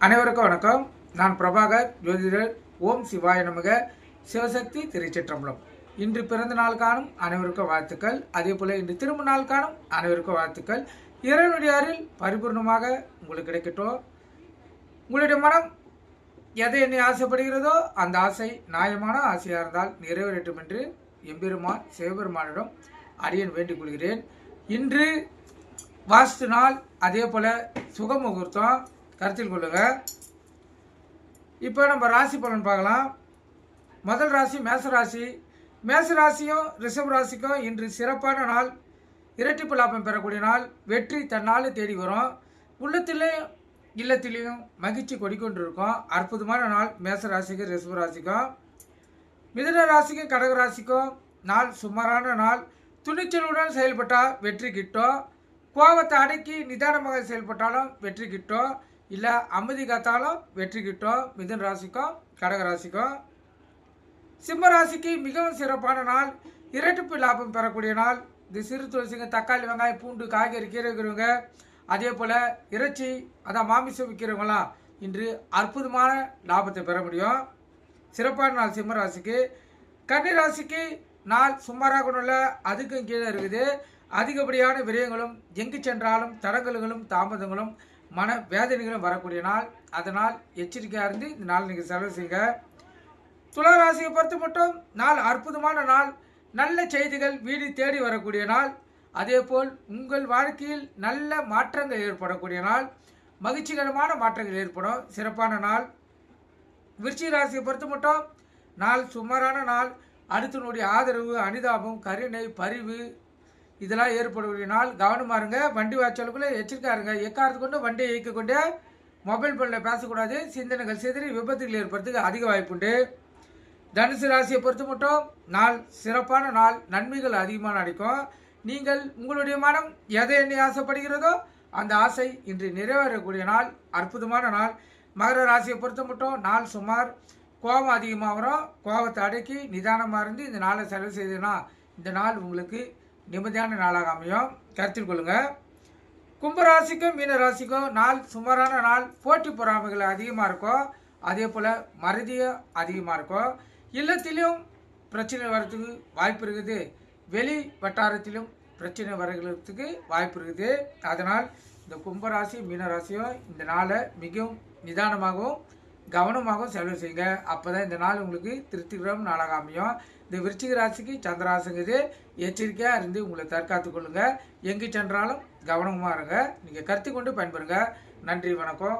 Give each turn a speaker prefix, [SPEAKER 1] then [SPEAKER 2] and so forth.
[SPEAKER 1] அனைவருக்கும் வணக்கம். நான் பிரபாகர் ஜோதிடர். ஓம் சிவாய நமக. சிவசக்தி திருச்சிற்றம்பலம். இன்று பிறந்த நாள் காணும் அனைவருக்கும் வாழ்த்துக்கள். அதே போல இன்று திரும்ப நாள் காணும் அனைவருக்கும் வாழ்த்துக்கள். இறைவனுடைய அருள் பரிபூர்ணமாக உங்களுக்கு கிடைக்கட்டும். உங்களுடைய மனம் எதை என்னை ஆசைப்படுகிறதோ அந்த ஆசை நியாயமான ஆசையாக இருந்தால் நிறைவேறட்டும் என்று எம்பெருமான் சிவபெருமானிடம் அடியேன் வேண்டிக் கொள்கிறேன். இன்று வாஸ்து நாள், அதே போல சுகமுகூர்த்தம் கருத்தில் கொள்ளுங்க. இப்போ நம்ம ராசி பலன் பார்க்கலாம். முதல் ராசி மேசராசி. மேசராசியும் ரிஷப ராசிக்கும் இன்று சிறப்பான நாள். இரட்டிப்பு லாபம் பெறக்கூடிய நாள். வெற்றி தன்னால் தேடி வரும். உள்ளத்திலையும் இல்லத்திலையும் மகிழ்ச்சி கொடிக்கொண்டு இருக்கும். அற்புதமான நாள் மேசராசிக்கும் ரிஷப ராசிக்கும். மிதுன ராசிக்கும் கடக ராசிக்கும் நாள் சுமாரான நாள். துணிச்சலுடன் செயல்பட்டால் வெற்றி கிட்டும். கோபத்தை அடக்கி நிதானமாக செயல்பட்டாலும் வெற்றி கிட்டும். இல்லை அமைதி காத்தாலும் வெற்றி கிட்டும். மிதுன ராசிக்கும் கடக ராசிக்கும். சிம்ம ராசிக்கு மிகவும் சிறப்பான நாள். இரட்டிப்பு லாபம் பெறக்கூடிய நாள். இது சிறு துளசிங்க, தக்காளி, வெங்காயம், பூண்டு, காய்கறி, கீரை இருக்கிறவங்க, அதே போல் இறைச்சி, அதான் மாமிசம் விற்கிறவங்களாம் இன்று அற்புதமான லாபத்தை பெற முடியும். சிறப்பான நாள் சிம்ம ராசிக்கு. கன்னி ராசிக்கு நாள் சுமாராக உள்ள அதுக்கும் கீழே இருக்குது. அதிகப்படியான விரயங்களும் எங்கு சென்றாலும் தடங்கல்களும் தாமதங்களும் மன வேதனைகளும் வரக்கூடிய நாள். அதனால் எச்சரிக்கையாக இருந்து இந்த நாள் நீங்கள் செலவு செய்யுங்க. துலா ராசியை பொறுத்த மட்டும் நாள் அற்புதமான நாள். நல்ல செய்திகள் வீடு தேடி வரக்கூடிய நாள். அதே போல் உங்கள் வாழ்க்கையில் நல்ல மாற்றங்கள் ஏற்படக்கூடிய நாள். மகிழ்ச்சிகரமான மாற்றங்கள் ஏற்படும். சிறப்பான நாள். விருச்சிக ராசியை பொறுத்த மட்டும் நாள் சுமாரான நாள். அடுத்தனுடைய ஆதரவு, அனுதாபம், கருணை, பரிவு இதெல்லாம் ஏற்படக்கூடிய நாள். கவனமாக இருங்க. வண்டி வாய்ச்சலுக்குள்ளே எச்சரிக்கையாக இருங்க. எக்காரத்து கொண்டு வண்டியை இயக்கிக்கொண்டே மொபைல் ஃபோனில் பேசக்கூடாது. சிந்தனைகள் சிதறி விபத்துகள் ஏற்படுறதுக்கு அதிக வாய்ப்புண்டு. தனுசு ராசியை பொறுத்த மட்டும் நாள் சிறப்பான நாள். நன்மைகள் அதிகமாக நடக்கும். நீங்கள் உங்களுடைய மனம் எதை எண்ணி ஆசைப்படுகிறதோ அந்த ஆசை இன்று நிறைவேறக்கூடிய நாள். அற்புதமான நாள். மகர ராசியை பொறுத்த மட்டும் நாள் சுமார். கோபம் அதிகமாக வரும். கோபத்தை அடக்கி நிதானமாக இருந்து இந்த நாளை செலவு செய்ததுன்னா இந்த நாள் உங்களுக்கு நிம்மதியான நாளாக அமையும். கருத்தில் கொள்ளுங்க. கும்பராசிக்கும் மீன ராசிக்கும் நாள் சுமாரான நாள். போட்டி பொறாமைகள் அதிகமாக இருக்கும். அதே போல் மறதியும் அதிகமாக இருக்கும். இல்லத்திலும் பிரச்சனை வர்றதுக்கு வாய்ப்பு இருக்குது. வெளி வட்டாரத்திலும் பிரச்சனை வருகிறதுக்கு வாய்ப்பு இருக்குது. அதனால் இந்த கும்பராசி மீனராசியும் இந்த நாளை மிகவும் நிதானமாகவும் கவனமாகவும் செலவு செய்யுங்க. அப்போ தான் இந்த நாள் உங்களுக்கு திருப்திகரமான நாளாக அமையும். இந்த விருச்சிக ராசிக்கு சந்திராசங்குது. எச்சரிக்கையாக இருந்து உங்களை தற்காத்து கொள்ளுங்க. எங்கு சென்றாலும் கவனமாக இருங்க. நீங்கள் கருத்து கொண்டு பயன்பெறுங்க. நன்றி, வணக்கம்.